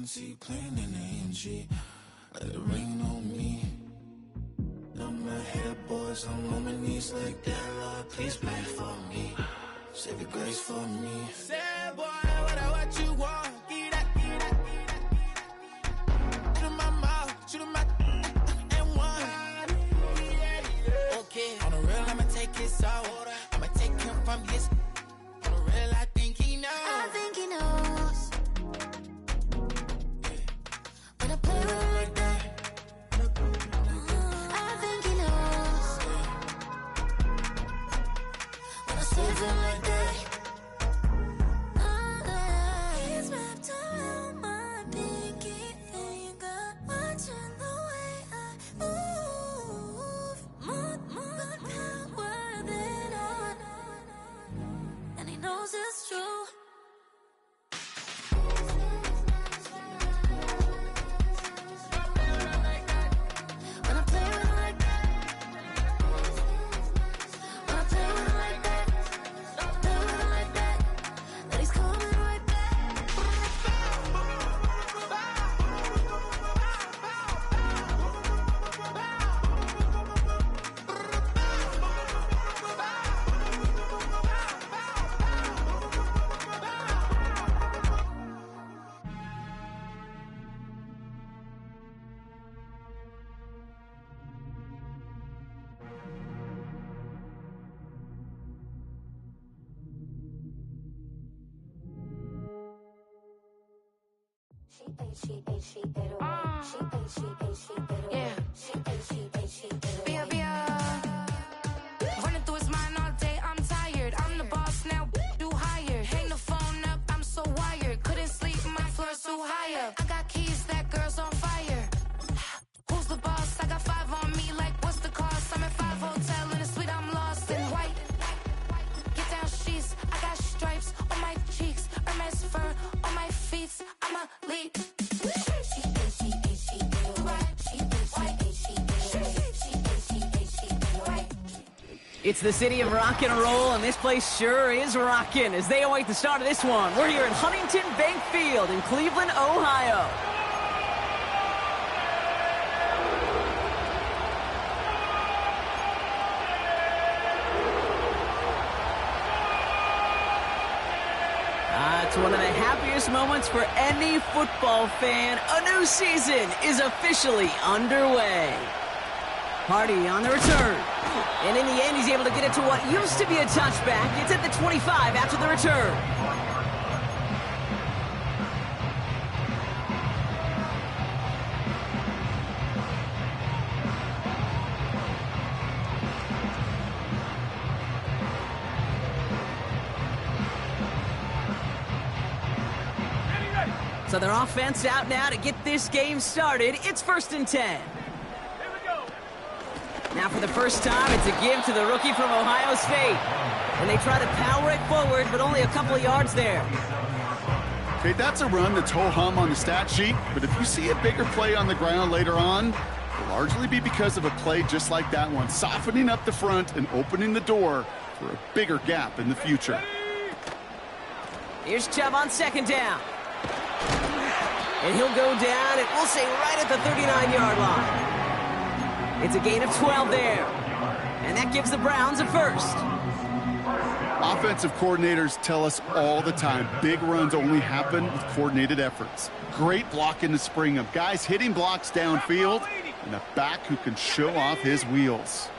front seat playing in AMG. Let it rain on me. Love my hair, boys, I'm on my knees like that. Lord, please pray for me. Save your grace for me. Say, boy, what you want? Get that, get that, get that. Shoot in my mouth, shoot in my and one. Okay, on the real, I'ma take his out. I'ma take him from his. On the real, I think he knows. I think he knows. When I play with him like that. I think he knows. When I save him like that. He's wrapped around my pinky finger, watching the way I move. More power than on. And he knows it's true. When I play with him like that. When I play with him like that. Play with him like that. That he's coming right back. Running through his mind all day, I'm tired. I'm the boss now, do higher. Hang the phone up, I'm so wired. Couldn't sleep, my floor's too high up. I got keys, that girl's on fire. Who's the boss? I got 5 on me, like what's the cost? I'm at 5 hotel in a suite, I'm lost in white. Get down sheets, I got stripes on my cheeks, Hermes fur on my feet. I'm a lead. It's the city of rock and roll, and this place sure is rocking as they await the start of this one. We're here in Huntington Bank Field in Cleveland, Ohio. It's one of the happiest moments for any football fan. A new season is officially underway. Hardy on the return. And in the end, he's able to get it to what used to be a touchback. It's at the 25 after the return. So their offense out now to get this game started. It's 1st and 10. Now for the first time, it's a give to the rookie from Ohio State. And they try to power it forward, but only a couple of yards there. Okay, that's a run that's ho-hum on the stat sheet, but if you see a bigger play on the ground later on, it'll largely be because of a play just like that one, softening up the front and opening the door for a bigger gap in the future. Here's Chubb on 2nd down. And he'll go down, and we'll say right at the 39-yard line. It's a gain of 12 there. And that gives the Browns a first. Offensive coordinators tell us all the time, big runs only happen with coordinated efforts. Great block in the spring of guys hitting blocks downfield and a back who can show off his wheels.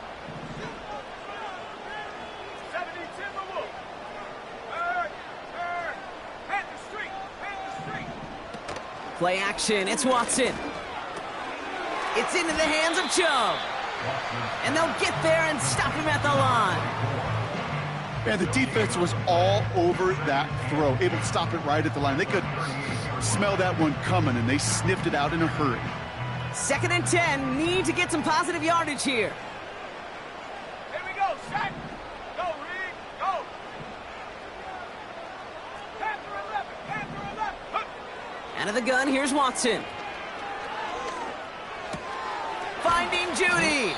Play action, it's Watson. It's into the hands of Chubb. And they'll get there and stop him at the line. And the defense was all over that throw, able to stop it right at the line. They could smell that one coming, and they sniffed it out in a hurry. 2nd and 10, need to get some positive yardage here. Here we go, set. Go, Reed, go. Panther 11. Out of the gun, here's Watson. Finding Judy.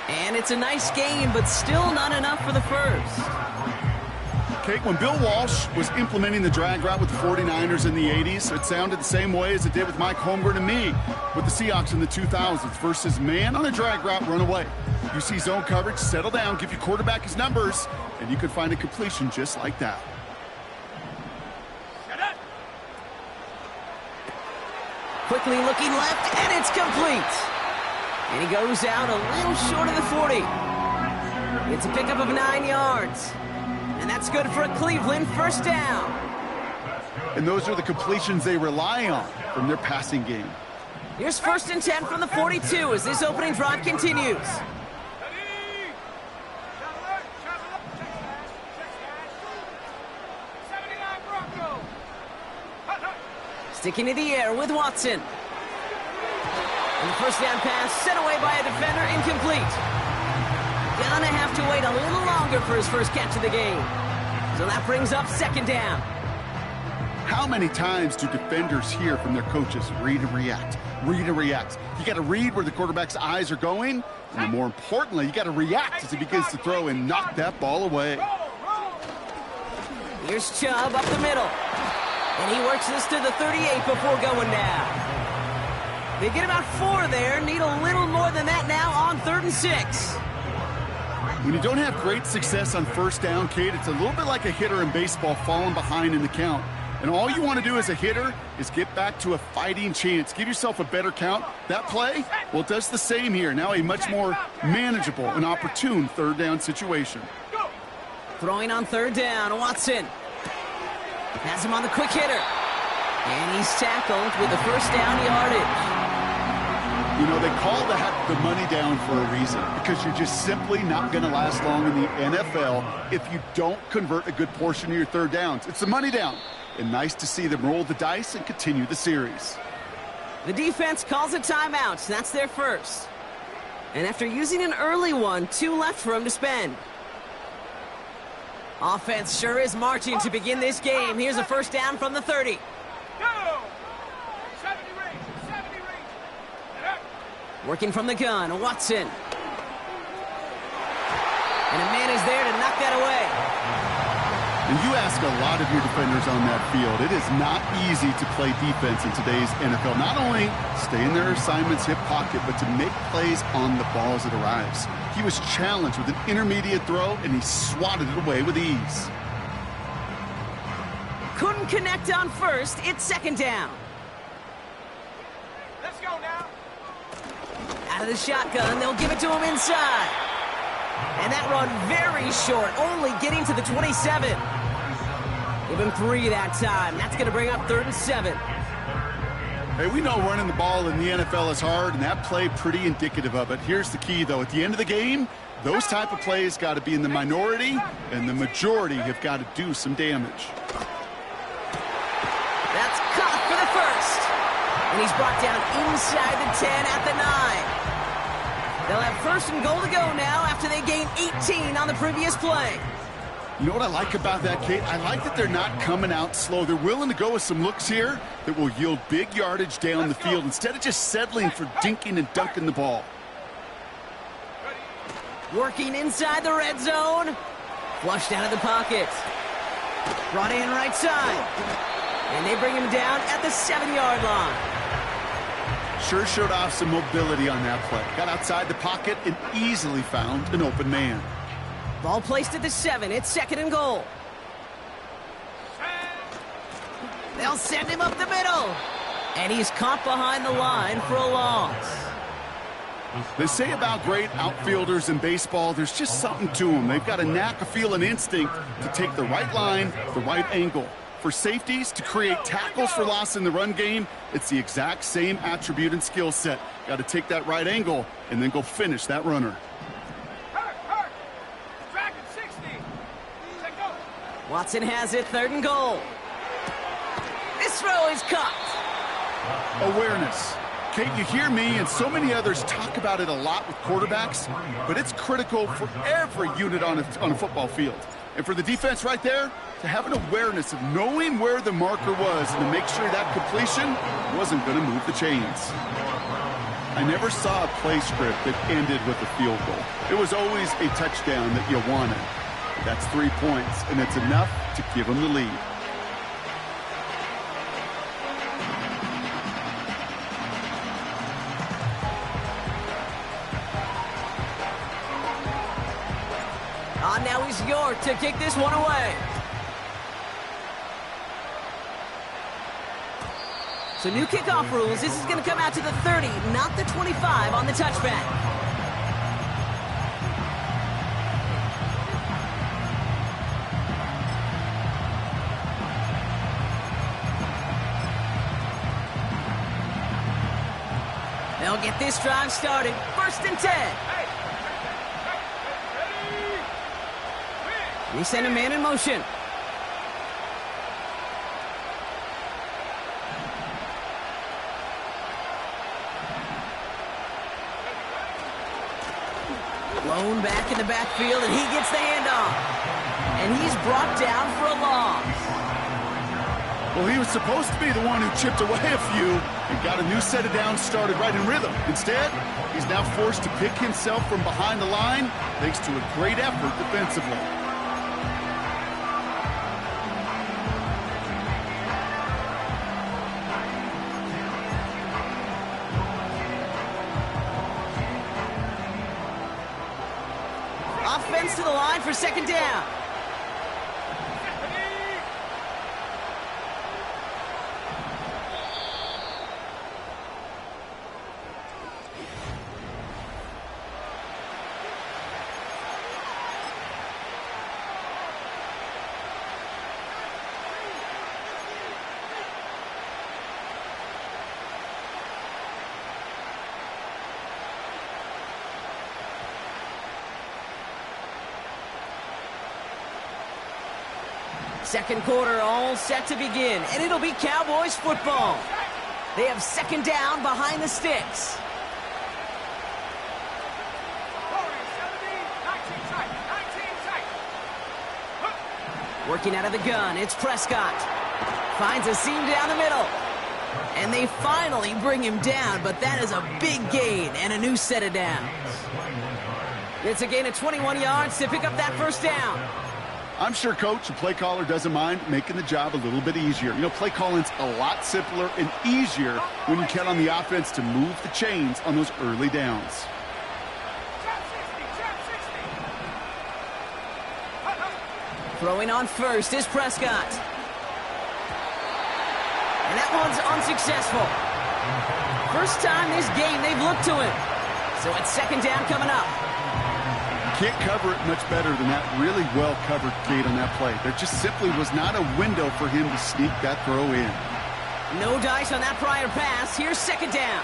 And it's a nice game, but still not enough for the first. Kate, when Bill Walsh was implementing the drag route with the 49ers in the 80s, it sounded the same way as it did with Mike Holmgren and me with the Seahawks in the 2000s versus man on a drag route, run away. You see zone coverage, settle down, give your quarterback his numbers, and you can find a completion just like that. Quickly looking left, and it's complete. And he goes out a little short of the 40. It's a pickup of 9 yards. And that's good for a Cleveland first down. And those are the completions they rely on from their passing game. Here's 1st and 10 from the 42 as this opening drive continues. Sticking to the air with Watson. And the first down pass sent away by a defender, incomplete. Gonna have to wait a little longer for his first catch of the game. So that brings up 2nd down. How many times do defenders hear from their coaches, read and react, read and react? You got to read where the quarterback's eyes are going, and more importantly, you got to react as he begins to throw and knock that ball away. Here's Chubb up the middle. And he works this to the 38 before going down. They get about 4 there, need a little more than that now on 3rd and 6. When you don't have great success on first down, Kate, it's a little bit like a hitter in baseball falling behind in the count. And all you want to do as a hitter is get back to a fighting chance. Give yourself a better count. That play, well, it does the same here. Now a much more manageable and opportune 3rd down situation. Throwing on 3rd down, Watson. Has him on the quick hitter. And he's tackled with the first down yardage. You know, they call that the money down for a reason, because you're just simply not going to last long in the NFL if you don't convert a good portion of your 3rd downs. It's the money down. And nice to see them roll the dice and continue the series. The defense calls a timeout. That's their first. And after using an early one, 2 left for him to spend. Offense sure is marching to begin this game. Here's a first down from the 30. Working from the gun, Watson. And a man is there to knock that away. And you ask a lot of your defenders on that field. It is not easy to play defense in today's NFL. Not only stay in their assignment's hip pocket, but to make plays on the ball as it arrives. He was challenged with an intermediate throw, and he swatted it away with ease. Couldn't connect on first. It's 2nd down. Let's go now. Out of the shotgun, they'll give it to him inside. And that run very short, only getting to the 27. Give him 3 that time. That's going to bring up 3rd and 7. Hey, we know running the ball in the NFL is hard, and that play pretty indicative of it. Here's the key, though. At the end of the game, those type of plays got to be in the minority, and the majority have got to do some damage. That's caught for the first. And he's brought down inside the 10 at the 9. They'll have 1st and goal to go now after they gained 18 on the previous play. You know what I like about that, Kate? I like that they're not coming out slow. They're willing to go with some looks here that will yield big yardage down the field instead of just settling for dinking and dunking the ball. Working inside the red zone. Flushed out of the pocket. Brought in right side. And they bring him down at the 7-yard line. Sure showed off some mobility on that play. Got outside the pocket and easily found an open man. Ball placed at the 7. It's 2nd and goal. They'll send him up the middle. And he's caught behind the line for a loss. They say about great outfielders in baseball, there's just something to them. They've got a knack, a feel, an instinct to take the right line, the right angle. For safeties, to create tackles for loss in the run game, it's the exact same attribute and skill set. Got to take that right angle and then go finish that runner. Watson has it, 3rd and goal. This throw is caught. Awareness. Kate, you hear me and so many others talk about it a lot with quarterbacks, but it's critical for every unit on a football field. And for the defense right there, to have an awareness of knowing where the marker was and to make sure that completion wasn't going to move the chains. I never saw a play script that ended with a field goal. It was always a touchdown that you wanted. That's 3 points, and it's enough to give them the lead. Now he's York to kick this one away. So new kickoff rules. This is going to come out to the 30, not the 25 on the touchback. They'll get this drive started. 1st and 10. We send a man in motion. Blown back in the backfield, and he gets the handoff. And he's brought down for a loss. Well, he was supposed to be the one who chipped away a few and got a new set of downs started right in rhythm. Instead, he's now forced to pick himself from behind the line thanks to a great effort defensively. Offense to the line for 2nd down. Second quarter all set to begin, and it'll be Cowboys football. They have 2nd down behind the sticks. Working out of the gun, it's Prescott. Finds a seam down the middle. And they finally bring him down, but that is a big gain and a new set of downs. It's a gain of 21 yards to pick up that 1st down. I'm sure coach and play caller doesn't mind making the job a little bit easier. You know, play calling's a lot simpler and easier when you count on the offense to move the chains on those early downs. Throwing on first is Prescott. And that one's unsuccessful. First time this game they've looked to him. So it's 2nd down coming up. Can't cover it much better than that really well-covered gate on that play. There just simply was not a window for him to sneak that throw in. No dice on that prior pass. Here's 2nd down.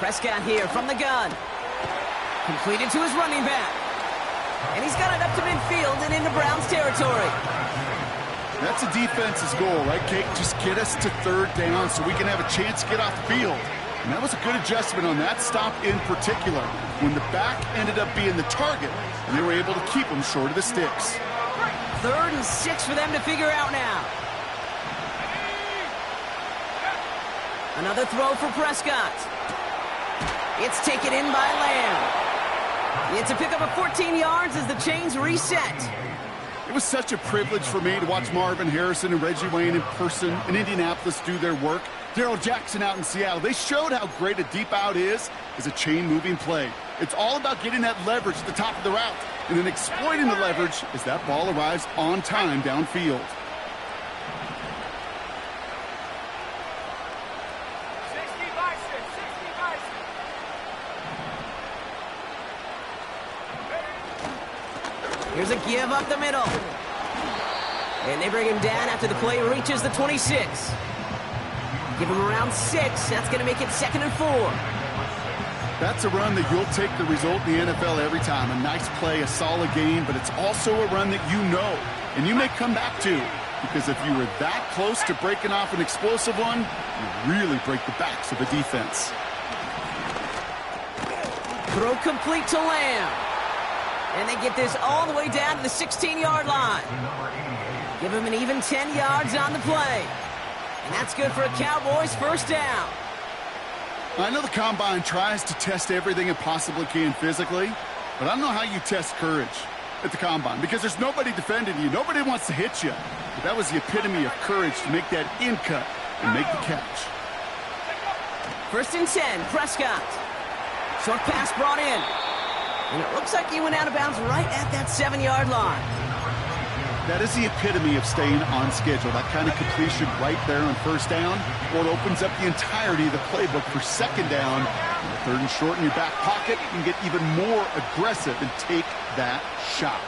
Prescott here from the gun. Completed to his running back. And he's got it up to midfield and into Browns territory. That's a defense's goal, right, Kate? Just get us to 3rd down so we can have a chance to get off the field. And that was a good adjustment on that stop in particular, when the back ended up being the target, and they were able to keep him short of the sticks. 3rd and 6 for them to figure out now. Another throw for Prescott. It's taken in by Lamb. It's a pickup of 14 yards as the chains reset. It was such a privilege for me to watch Marvin Harrison and Reggie Wayne in person in Indianapolis do their work. Darrell Jackson out in Seattle. They showed how great a deep out is as a chain-moving play. It's all about getting that leverage at the top of the route and then exploiting the leverage as that ball arrives on time downfield. Here's a give up the middle. And they bring him down after the play reaches the 26. Give him around 6. That's going to make it 2nd and 4. That's a run that you'll take the result in the NFL every time. A nice play, a solid game, but it's also a run that you know and you may come back to, because if you were that close to breaking off an explosive one, you really break the backs of a defense. Throw complete to Lamb. And they get this all the way down to the 16-yard line. Give him an even 10 yards on the play. And that's good for a Cowboys first down. I know the Combine tries to test everything it possibly can physically, but I don't know how you test courage at the Combine because there's nobody defending you. Nobody wants to hit you. But that was the epitome of courage to make that in cut and make the catch. First and 10, Prescott. Short pass brought in. And it looks like he went out of bounds right at that 7-yard line. That is the epitome of staying on schedule. That kind of completion right there on first down. Well, it opens up the entirety of the playbook for second down. Third and short in your back pocket. You can get even more aggressive and take that shot.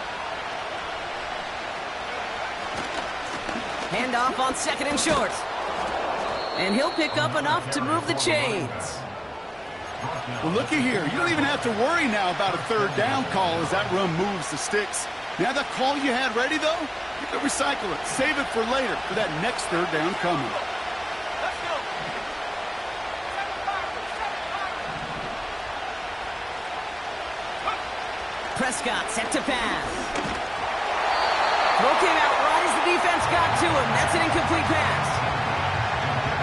Handoff on second and short. And he'll pick up enough to move the chains. Well, looky here. You don't even have to worry now about a third down call as that run moves the sticks. Now that call you had ready, though, you can recycle it. Save it for later for that next third down coming. Prescott set to pass. Throw came out right as the defense got to him. That's an incomplete pass.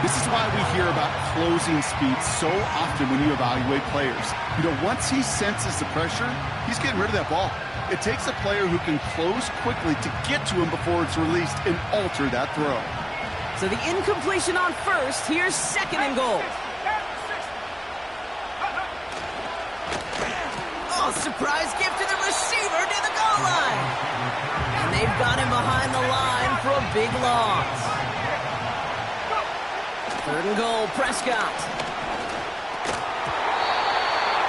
This is why we hear about closing speed so often when you evaluate players. You know, once he senses the pressure, he's getting rid of that ball. It takes a player who can close quickly to get to him before it's released and alter that throw. So the incompletion on first. Here's second and goal. Oh, surprise gift to the receiver to the goal line. And they've got him behind the line for a big loss. Third and goal, Prescott.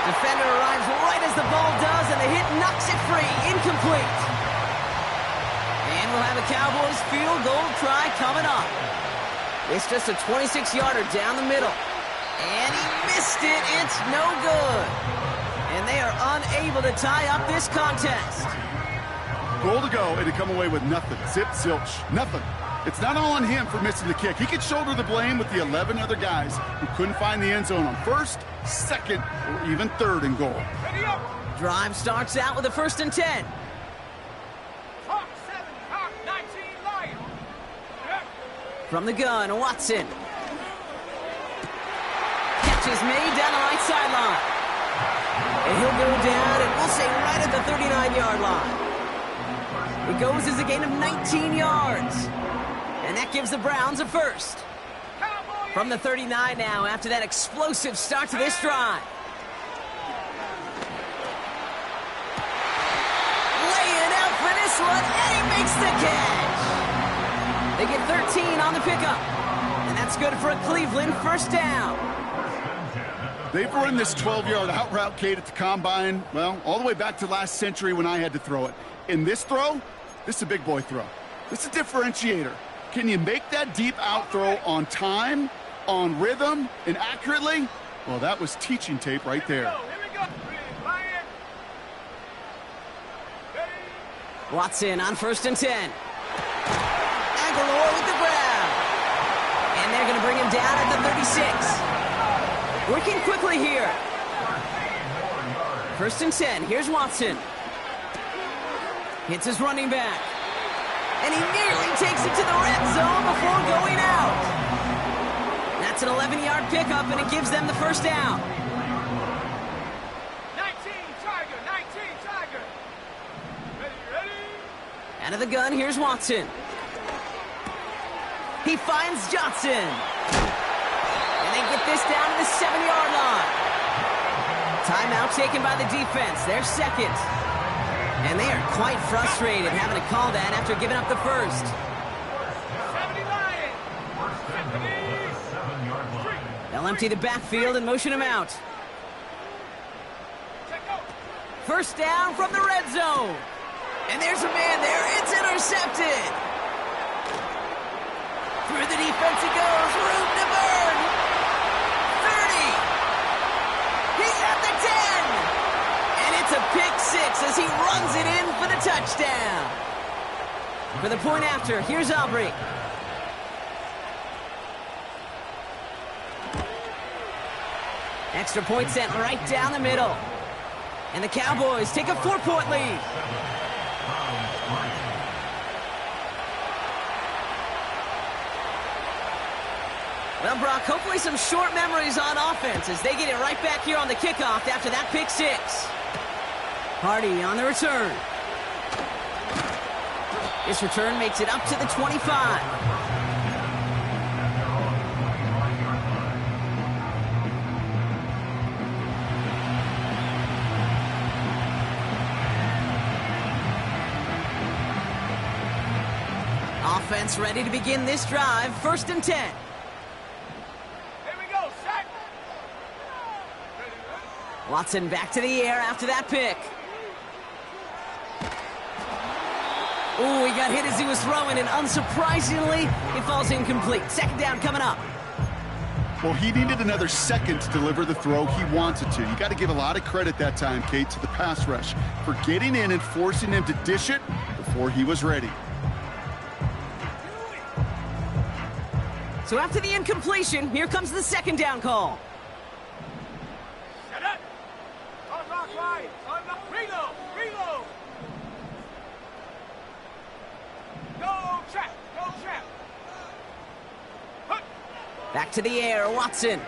Defender arrives right as the ball does, and the hit knocks it free. Incomplete. And we'll have a Cowboys field goal try coming up. It's just a 26-yarder down the middle. And he missed it. It's no good. And they are unable to tie up this contest. Goal to go, and to come away with nothing. Zip, zilch, nothing. It's not all on him for missing the kick. He could shoulder the blame with the 11 other guys who couldn't find the end zone on first, second, or even third and goal. Drive starts out with a first and 10. Hawk 7, Hawk 19, Lion. From the gun, Watson. Catch is made down the right sideline. And he'll go down, and we'll say right at the 39-yard line. It goes as a gain of 19 yards. And that gives the Browns a first. From the 39 now, after that explosive start to this drive. Laying out for this one, and he makes the catch. They get 13 on the pickup. And that's good for a Cleveland first down. They've run this 12-yard out route, Kate, at the Combine, well, all the way back to last century when I had to throw it. In this throw, this is a big boy throw. This is a differentiator. Can you make that deep out throw on time, on rhythm, and accurately? Well, that was teaching tape right there. Here we go. Lion. Ready. Watson on first and 10. Aguilar with the grab. And they're going to bring him down at the 36. Working quickly here. First and 10. Here's Watson. Hits his running back. And he nearly takes it to the red zone before going out. That's an 11-yard pickup, and it gives them the first down. 19, Tiger, 19, Tiger. Ready. Out of the gun, here's Watson. He finds Johnson. And they get this down to the 7-yard line. Timeout taken by the defense. Their second. And they are quite frustrated having to call that after giving up the first. 70 Lion. 70. They'll empty the backfield and motion him out. Check out. First down from the red zone. And there's a man there. It's intercepted. Through the defense it goes. Room to burn. 30. He's at the 10. And it's a pick six as he runs it in for the touchdown. For the point after, here's Aubrey. Extra point sent right down the middle. And the Cowboys take a 4-point lead. Well, Brock, hopefully some short memories on offense as they get it right back here on the kickoff after that pick six. Hardy on the return. This return makes it up to the 25. Offense ready to begin this drive. 1st and 10. Watson back to the air after that pick. Ooh, he got hit as he was throwing, and unsurprisingly, it falls incomplete. 2nd down coming up. Well, he needed another second to deliver the throw he wanted to. You got to give a lot of credit that time, Kate, to the pass rush for getting in and forcing him to dish it before he was ready. So after the incompletion, here comes the 2nd down call. Reload! Go trap! Back to the air, Watson.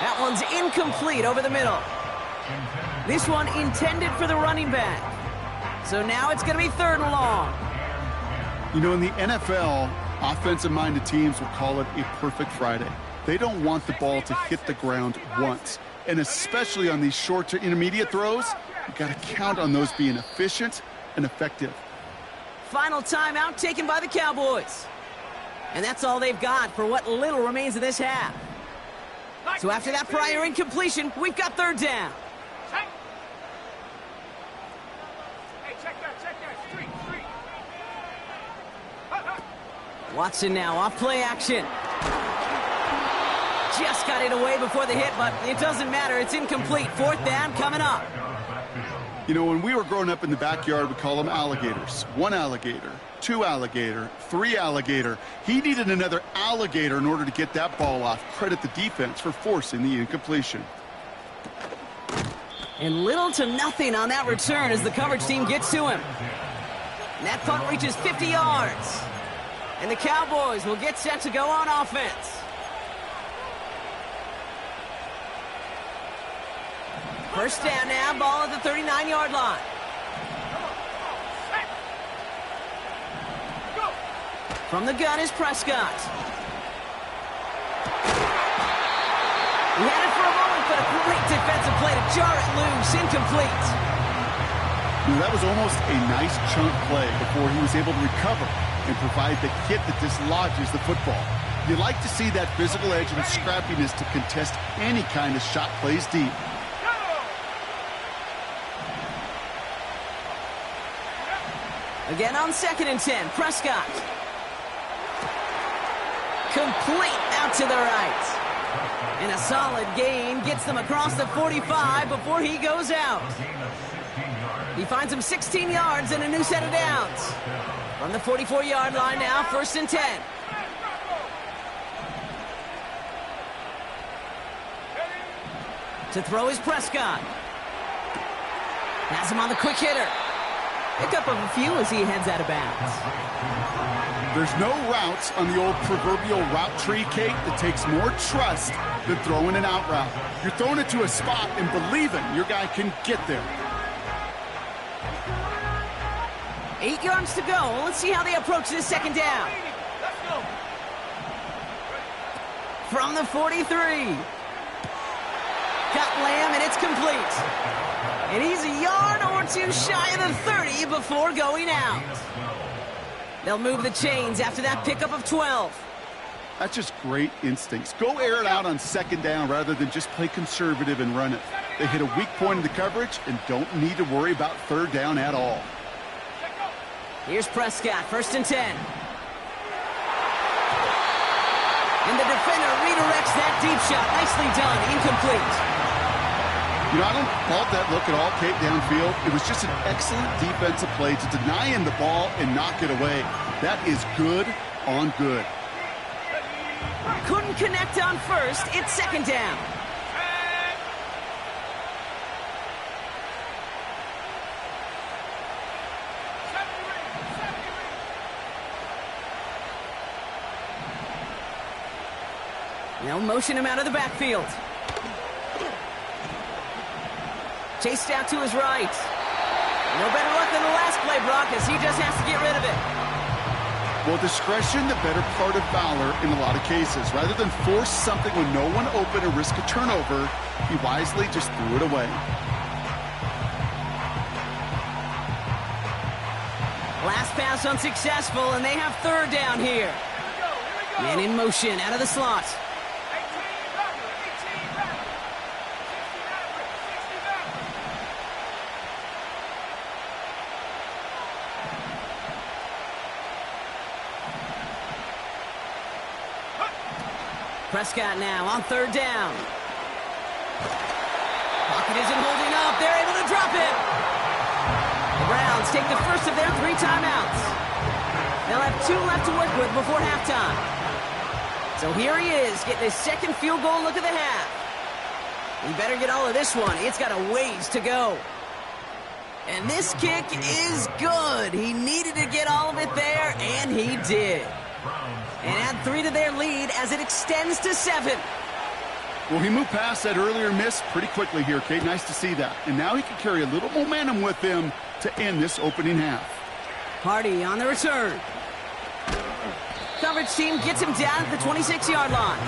That one's incomplete over the middle. This one intended for the running back. So now it's going to be 3rd and long. You know, in the NFL, offensive-minded teams will call it a perfect Friday. They don't want the ball to hit the ground once. And especially on these short to intermediate throws, you got to count on those being efficient and effective. Final timeout taken by the Cowboys. And that's all they've got for what little remains of this half. So after that prior incompletion, we've got 3rd down. Hey, check that. Street. Watson now off play action. Just got it away before the hit, but it doesn't matter. It's incomplete. 4th down coming up. You know, when we were growing up in the backyard, we call them alligators. 1 alligator, 2 alligator, 3 alligator. He needed another alligator in order to get that ball off. Credit the defense for forcing the incompletion. And little to nothing on that return as the coverage team gets to him. And that punt reaches 50 yards. And the Cowboys will get set to go on offense. First down now, ball at the 39-yard line. From the gun is Prescott. He had it for a moment, but a great defensive play to jar it loose, incomplete. That was almost a nice chunk play before he was able to recover and provide the hit that dislodges the football. You like to see that physical edge and scrappiness to contest any kind of shot plays deep. Again on 2nd and 10, Prescott. Complete out to the right. And a solid gain gets them across the 45 before he goes out. He finds him 16 yards and a new set of downs. From the 44-yard line now, 1st and 10. To throw is Prescott. Has him on the quick hitter. Pick up a few as he heads out of bounds. There's no routes on the old proverbial route tree, Kate, that takes more trust than throwing an out route. You're throwing it to a spot and believing your guy can get there. 8 yards to go. Let's see how they approach this 2nd down. Let's go. From the 43. Got Lamb, and it's complete. And he's a yard or two shy of the 30 before going out. They'll move the chains after that pickup of 12. That's just great instincts. Go air it out on 2nd down rather than just play conservative and run it. They hit a weak point in the coverage and don't need to worry about 3rd down at all. Here's Prescott, 1st and 10. And the defender redirects that deep shot. Nicely done, incomplete. You know, I don't fault that look at all, Kate, downfield. It was just an excellent defensive play to deny him the ball and knock it away. That is good on good. Couldn't connect on 1st. It's 2nd down. They'll motion him out of the backfield. Chased out to his right. No better luck than the last play, Brock, as he just has to get rid of it. Well, discretion, the better part of valor in a lot of cases. Rather than force something when no one open or risk a turnover, he wisely just threw it away. Last pass unsuccessful, and they have third down here. Man in motion, out of the slot. 18 backer, 18 backer. 60 backer, 60 backer. Prescott now on third down. Pocket isn't holding up. They're able to drop it. The Browns take the first of their 3 timeouts. They'll have 2 left to work with before halftime. So here he is, getting his second field goal look of the half. He better get all of this one. It's got a ways to go. And this kick is good. He needed to get all of it there, and he did. And add 3 to their lead as it extends to 7. Well, he moved past that earlier miss pretty quickly here, Kate. Nice to see that. And now he can carry a little momentum with him to end this opening half. Hardy on the return. Coverage team gets him down at the 26-yard line.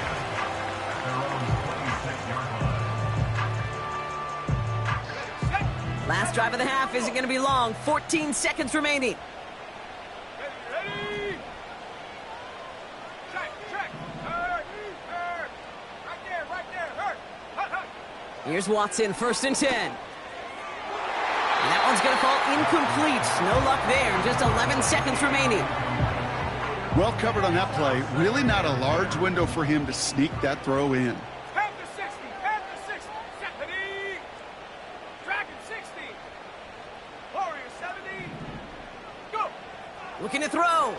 Last drive of the half isn't going to be long. 14 seconds remaining. Ready? Check. Hurt. Right there. Hurt. Here's Watson, 1st and 10. And that one's going to fall incomplete. No luck there. Just 11 seconds remaining. Well covered on that play. Really not a large window for him to sneak that throw in. Head to 60. 70. Dragon 60. Warrior 70. Go. Looking to throw.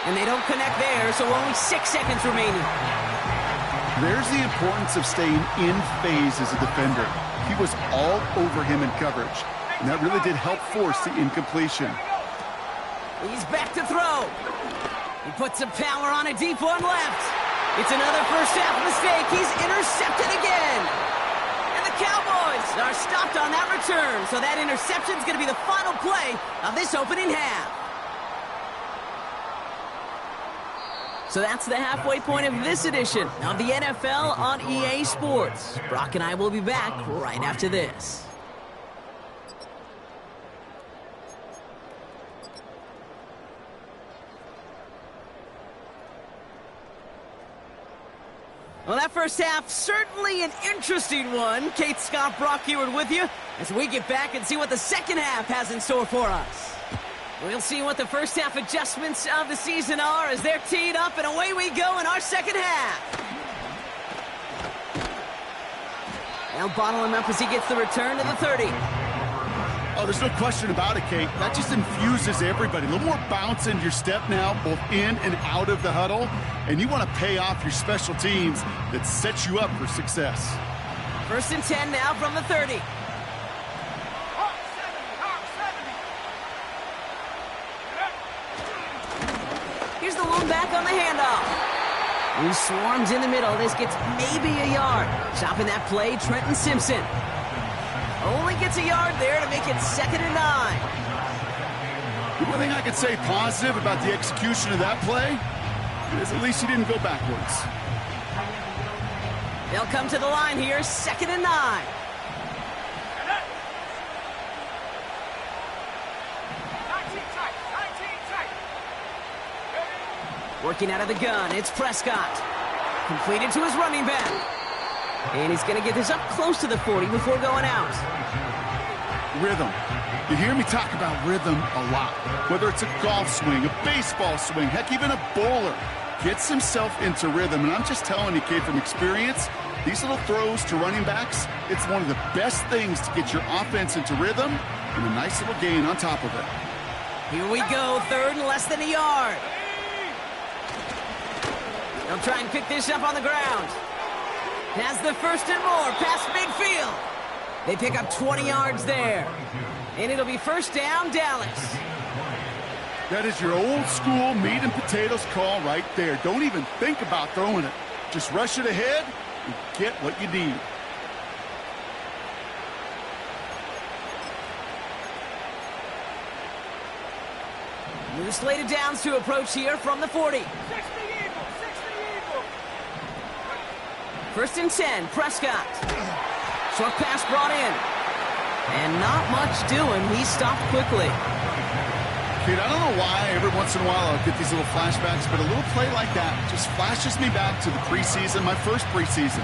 And they don't connect there, so only 6 seconds remaining. There's the importance of staying in phase as a defender. He was all over him in coverage, and that really did help force the incompletion. He's back to throw. He puts some power on a deep one left. It's another first half mistake. He's intercepted again. And the Cowboys are stopped on that return, so that interception's going to be the final play of this opening half. So that's the halfway point of this edition of the NFL on EA Sports. Brock and I will be back right after this. Well, that first half, certainly an interesting one. Kate, Scott, Brock Heward with you as we get back and see what the second half has in store for us. We'll see what the first half adjustments of the season are as they're teed up, and away we go in our second half. They'll bottle him up as he gets the return to the 30. Oh, there's no question about it, Kate. That just infuses everybody. A little more bounce in your step now, both in and out of the huddle. And you want to pay off your special teams that sets you up for success. 1st and 10 now from the 30. Here's the lone back on the handoff. He swarms in the middle. This gets maybe a yard. Stopping that play, Trenton Simpson. Only gets a yard there to make it 2nd and 9. The one thing I could say positive about the execution of that play is at least he didn't go backwards. They'll come to the line here, 2nd and 9. 19 tight. Working out of the gun, it's Prescott. Completed to his running back. And he's going to get this up close to the 40 before going out. Rhythm. You hear me talk about rhythm a lot. Whether it's a golf swing, a baseball swing, heck, even a bowler gets himself into rhythm. And I'm just telling you, kid, from experience, these little throws to running backs, it's one of the best things to get your offense into rhythm and a nice little gain on top of it. Here we go, 3rd and less than a yard. They'll try and pick this up on the ground. Has the 1st and more, past midfield. They pick up 20 yards there. And it'll be 1st down, Dallas. That is your old school meat and potatoes call right there. Don't even think about throwing it. Just rush it ahead and get what you need. New slated downs to approach here from the 40. 60 Eagles, 60 Eagles. First and 10, Prescott. Short pass brought in. And not much doing. He stopped quickly. Kid, I don't know why every once in a while I'll get these little flashbacks, but a little play like that just flashes me back to the preseason, my first preseason.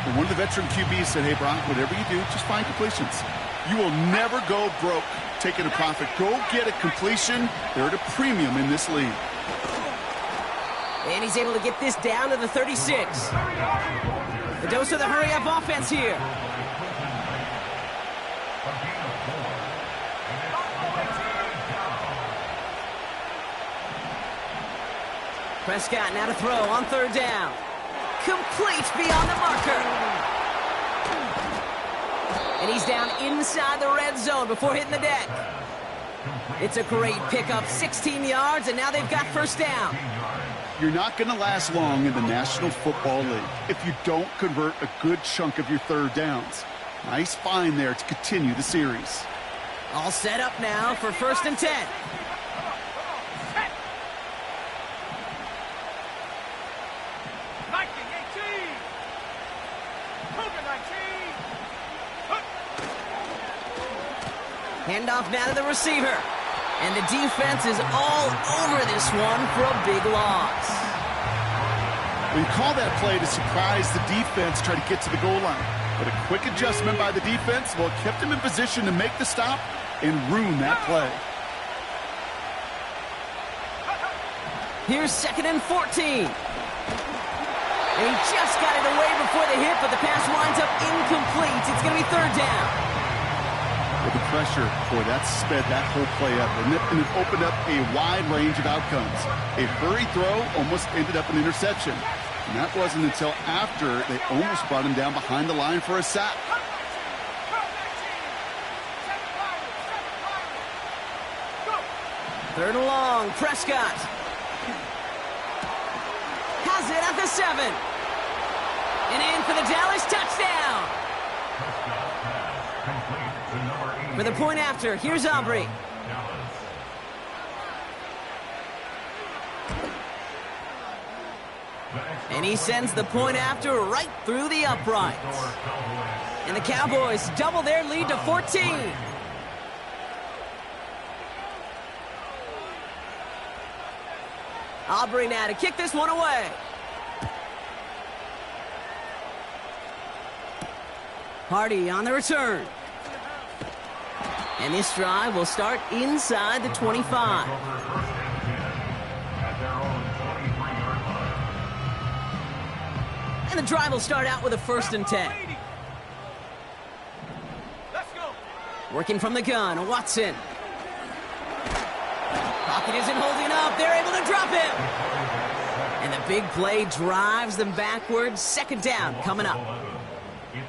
And one of the veteran QBs said, hey, Brock, whatever you do, just find completions. You will never go broke taking a profit. Go get a completion. They're at a premium in this league. And he's able to get this down to the 36. The dose of the hurry-up offense here. Prescott now to throw on third down. Complete beyond the marker. And he's down inside the red zone before hitting the deck. It's a great pickup, 16 yards, and now they've got first down. You're not going to last long in the National Football League if you don't convert a good chunk of your third downs. Nice find there to continue the series. All set up now for first and 10. Handoff now to the receiver. And the defense is all over this one for a big loss. We call that play to surprise the defense, try to get to the goal line. But a quick adjustment by the defense, well, it kept him in position to make the stop and ruin that play. Here's second and 14. And he just got it away before the hit, but the pass winds up incomplete. It's going to be third down. With the pressure, boy, that sped that whole play up, and it opened up a wide range of outcomes. A hurry throw almost ended up an interception. And that wasn't until after they almost brought him down behind the line for a sack. Third and long, Prescott. Has it at the 7. And in for the Dallas touchdown. For the point after, here's Aubrey. And he sends the point after right through the uprights. And the Cowboys double their lead to 14. Aubrey now to kick this one away. Hardy on the return. And this drive will start inside the 25. And the drive will start out with a first and 10. Working from the gun, Watson. Pocket isn't holding up. They're able to drop him. And the big play drives them backwards. Second down coming up.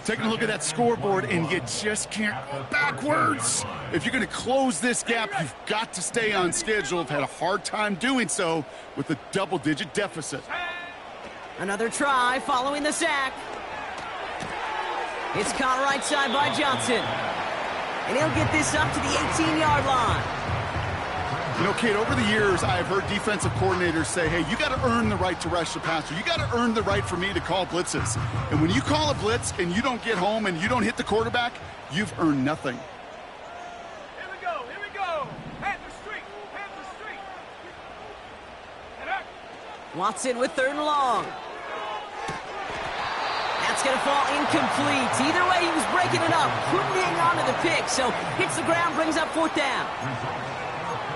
Taking a look at that scoreboard, and you just can't go backwards. If you're going to close this gap, you've got to stay on schedule. I've had a hard time doing so with a double-digit deficit. Another try following the sack. It's caught right side by Johnson. And he'll get this up to the 18-yard line. You know, Kate, over the years, I've heard defensive coordinators say, hey, you got to earn the right to rush the passer. You got to earn the right for me to call blitzes. And when you call a blitz and you don't get home and you don't hit the quarterback, you've earned nothing. Here we go, here we go. Panther Street, Panther Street. Watson with third and long. That's going to fall incomplete. Either way, he was breaking it up. Couldn't hang on to the pick, so hits the ground, brings up fourth down.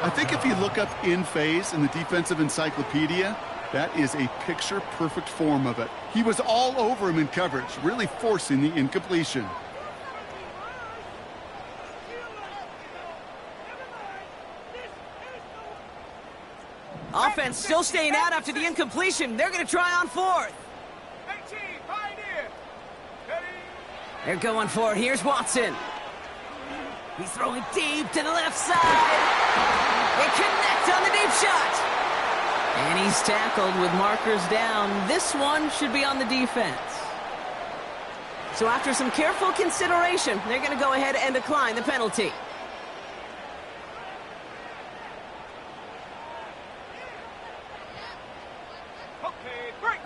I think if you look up in phase in the defensive encyclopedia, that is a picture-perfect form of it. He was all over him in coverage, really forcing the incompletion. Offense still staying out after the incompletion. They're going to try on fourth. 18, Pioneer. Ready? They're going for it. Here's Watson. He's throwing deep to the left side. They connect on the deep shot. And he's tackled with markers down. This one should be on the defense. So after some careful consideration, they're going to go ahead and decline the penalty.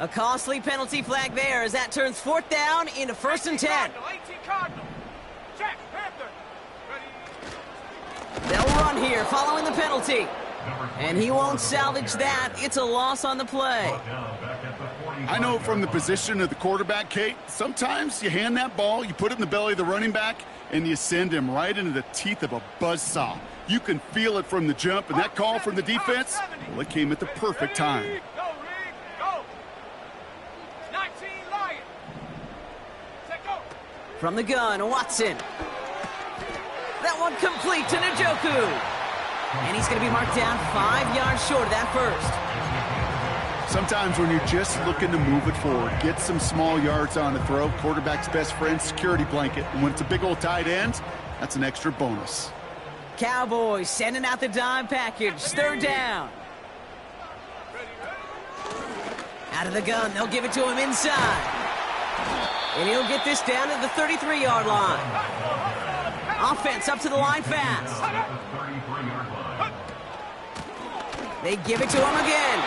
A costly penalty flag there as that turns 4th down into 1st and 10. Check, Panther. Ready. They'll run here following the penalty. And he won't salvage that. It's a loss on the play. I know from the position of the quarterback, Kate, sometimes you hand that ball, you put it in the belly of the running back, and you send him right into the teeth of a buzzsaw. You can feel it from the jump, and that call from the defense, well, it came at the perfect time. Go, Reed, go. 19 Lion. Set, go. From the gun, Watson. That one complete to Njoku. And he's going to be marked down 5 yards short of that first. Sometimes when you're just looking to move it forward, get some small yards on a throw, quarterback's best friend, security blanket. And when it's a big old tight end, that's an extra bonus. Cowboys sending out the dime package. 3rd down. Out of the gun, they'll give it to him inside. And he'll get this down to the 33-yard line. Offense up to the line fast. They give it to him again.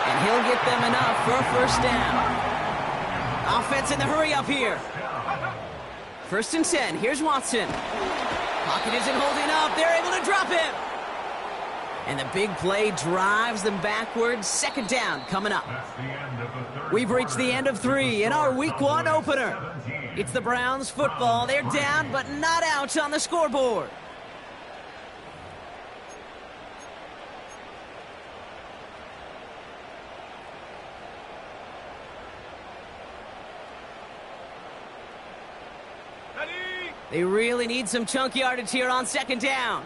And he'll get them enough for a 1st down. Offense in the hurry up here. 1st and 10. Here's Watson. Pocket isn't holding up. They're able to drop him. And the big play drives them backwards. 2nd down coming up. We've reached the end of 3 in our Week 1 opener. It's the Browns football. They're down but not out on the scoreboard. They really need some chunk yardage here on 2nd down.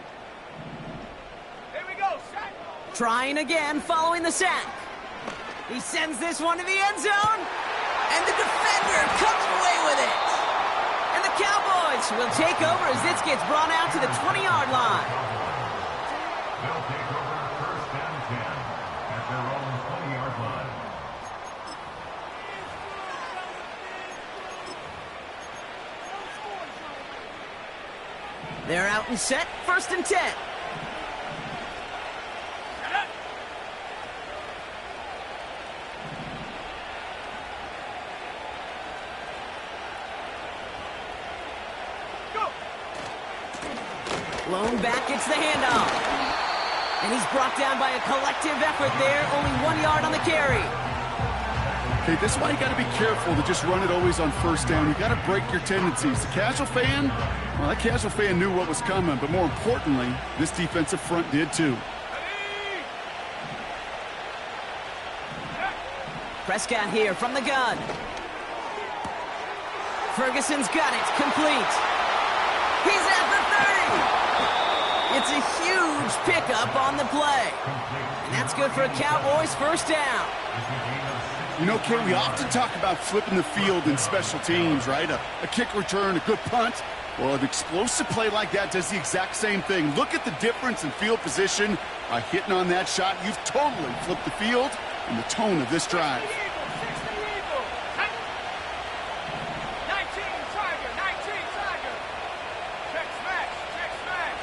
Here we go, sack. Trying again following the sack. He sends this one to the end zone. And the defender comes away with it. And the Cowboys will take over as this gets brought out to the 20-yard line. They'll take over 1st and 10 at their own 20-yard line. They're out and set. 1st and 10. Go. Blown back gets the handoff. And he's brought down by a collective effort there. Only 1 yard on the carry. Okay, this is why you got to be careful to just run it always on 1st down. You got to break your tendencies. The casual fan, well, that casual fan knew what was coming, but more importantly, this defensive front did too. Prescott here from the gun. Ferguson's got it. Complete. He's at the 30. It's a huge pickup on the play. And that's good for a Cowboys 1st down. You know, Kate, we often talk about flipping the field in special teams, right? A kick return, a good punt. Well, an explosive play like that does the exact same thing. Look at the difference in field position. By hitting on that shot, you've totally flipped the field and the tone of this drive. 19 Tiger, 19 Tiger. Check smash, check smash.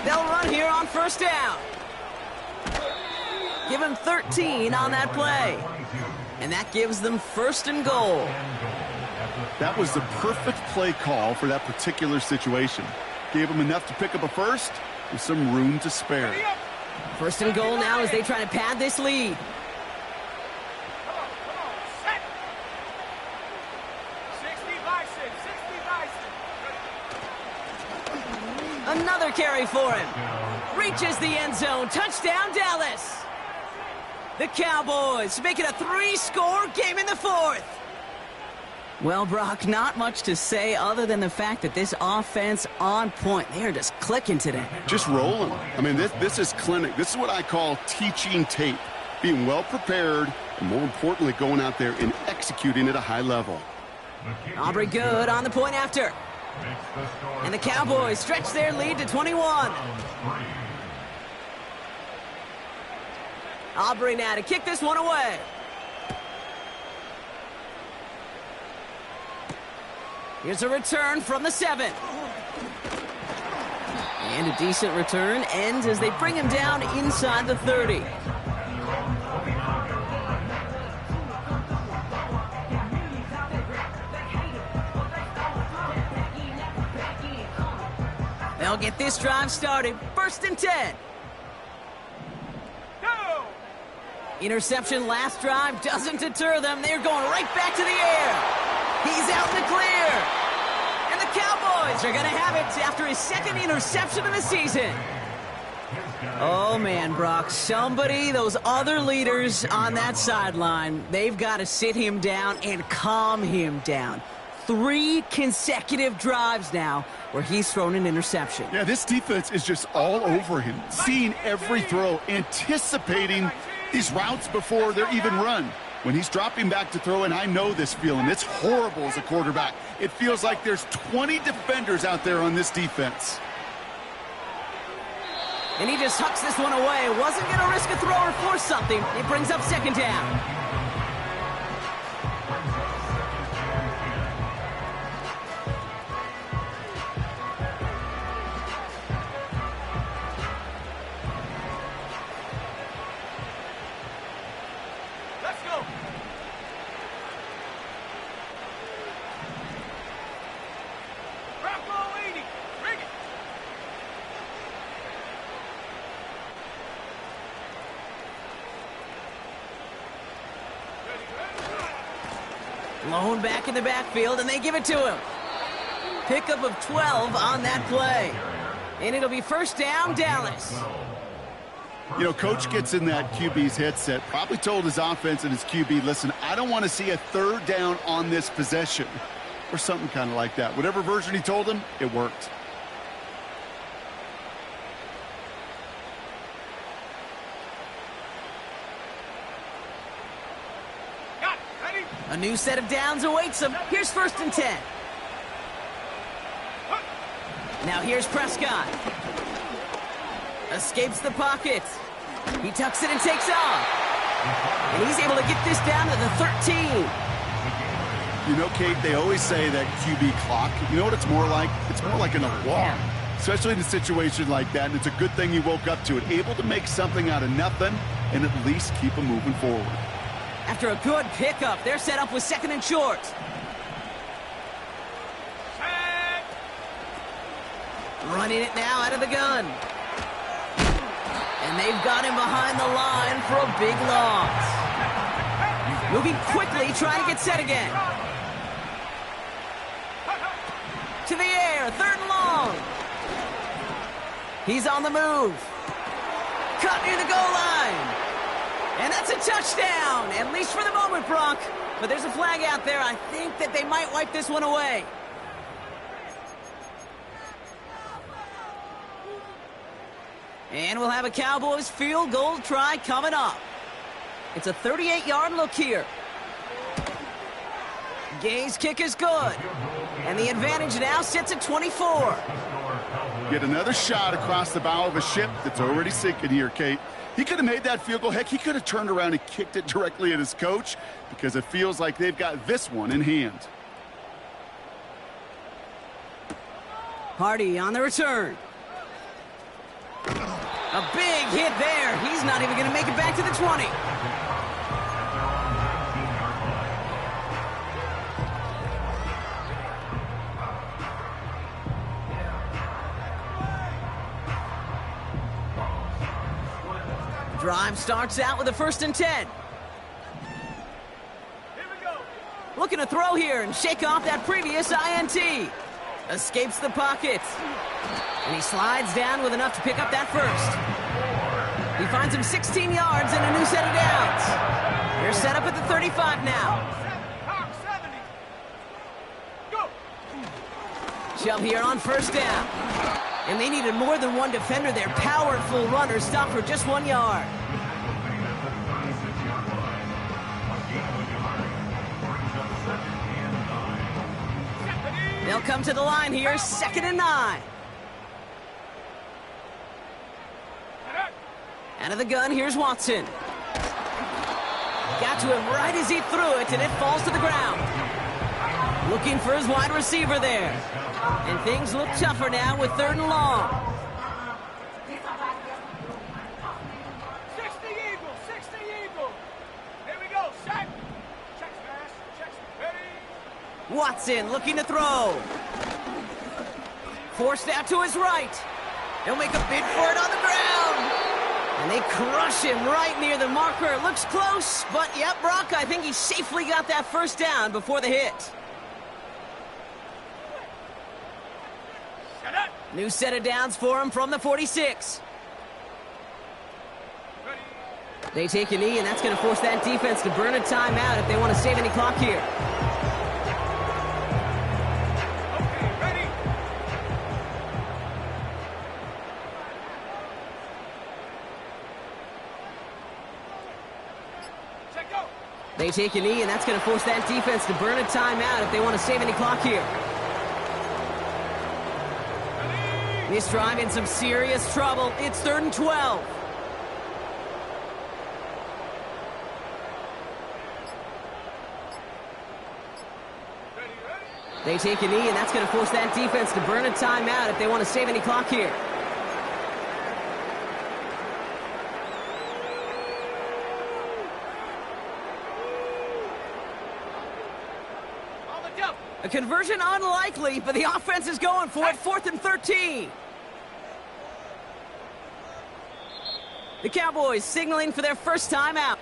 They'll run here on 1st down. Give him 13 on that play. And that gives them 1st and goal. That was the perfect play call for that particular situation. Gave them enough to pick up a 1st with some room to spare. 1st and goal now as they try to pad this lead. Come on, set. 60 Bison, 60 Bison. Another carry for him. Reaches the end zone. Touchdown, Dallas. The Cowboys make it a 3-score game in the 4th. Well, Brock, not much to say other than the fact that this offense on point. They are just clicking today. Just rolling. I mean, this is clinic. This is what I call teaching tape. Being well prepared, and more importantly, going out there and executing at a high level. Aubrey good on the point after. And the Cowboys stretch their lead to 21. Aubrey now to kick this one away. Here's a return from the 7. And a decent return ends as they bring him down inside the 30. They'll get this drive started. 1st and 10. Go! Interception last drive doesn't deter them. They're going right back to the air. He's out in the clear. And the Cowboys are going to have it after his 2nd interception of the season. Oh, man, Brock. Somebody, those other leaders on that sideline, they've got to sit him down and calm him down. 3 consecutive drives now where he's thrown an interception. Yeah, this defense is just all over him, seeing every throw, anticipating these routes before they're even run. When he's dropping back to throw, and I know this feeling, it's horrible as a quarterback. It feels like there's 20 defenders out there on this defense. And he just hucks this one away. Wasn't going to risk a throw or force something. It brings up 2nd down. Let's go! Rock roll 80! Bring it! Lone back in the backfield, and they give it to him. Pickup of 12 on that play. And it'll be 1st down, Dallas. You know, Coach gets in that QB's headset, probably told his offense and his QB, listen, I don't want to see a 3rd down on this possession, or something kind of like that. Whatever version he told him, it worked. Got it! Ready? A new set of downs awaits him. Here's 1st and 10. Now here's Prescott. Escapes the pocket. He tucks it and takes off. And he's able to get this down to the 13. You know, Kate, they always say that QB clock, you know what it's more like? It's more like an alarm, especially in a situation like that, and it's a good thing he woke up to it, able to make something out of nothing and at least keep him moving forward. After a good pickup, they're set up with 2nd and short. Set! Running it now out of the gun. And they've got him behind the line for a big loss. Moving quickly, trying to get set again. To the air, 3rd and long. He's on the move. Cut near the goal line. And that's a touchdown, at least for the moment, Brock. But there's a flag out there. I think that they might wipe this one away. And we'll have a Cowboys field goal try coming up. It's a 38-yard look here. Gay's kick is good. And the advantage now sits at 24. Get another shot across the bow of a ship that's already sinking here, Kate. He could have made that field goal. Heck, he could have turned around and kicked it directly at his coach because it feels like they've got this one in hand. Hardy on the return. A big hit there. He's not even going to make it back to the 20. Drive starts out with a 1st and 10. Here we go! Looking to throw here and shake off that previous INT. Escapes the pocket. And he slides down with enough to pick up that 1st. He finds him 16 yards and a new set of downs. They're set up at the 35 now. Top 70! Go! Shove here on 1st down. And they needed more than one defender. Their powerful runner stopped for just 1 yard. They'll come to the line here, 2nd and 9. Out of the gun, here's Watson. Got to him right as he threw it, and it falls to the ground. Looking for his wide receiver there. And things look tougher now with 3rd and long. 60 Eagles, 60 Eagles. Here we go, set. Check smash, check, ready. Watson looking to throw. Forced out to his right. He'll make a bid for it on the ground. And they crush him right near the marker. It looks close, but yep, Brock, I think he safely got that 1st down before the hit. Set up. New set of downs for him from the 46. Ready. They take a knee, and that's going to force that defense to burn a timeout if they want to save any clock here. Okay, ready. Check go. They take a knee, and that's going to force that defense to burn a timeout if they want to save any clock here. This drive in some serious trouble. It's 3rd and 12. Ready, ready. They take a knee, and that's going to force that defense to burn a timeout if they want to save any clock here. On the jump. A conversion unlikely, but the offense is going for it. 4th and 13. The Cowboys signaling for their first timeout.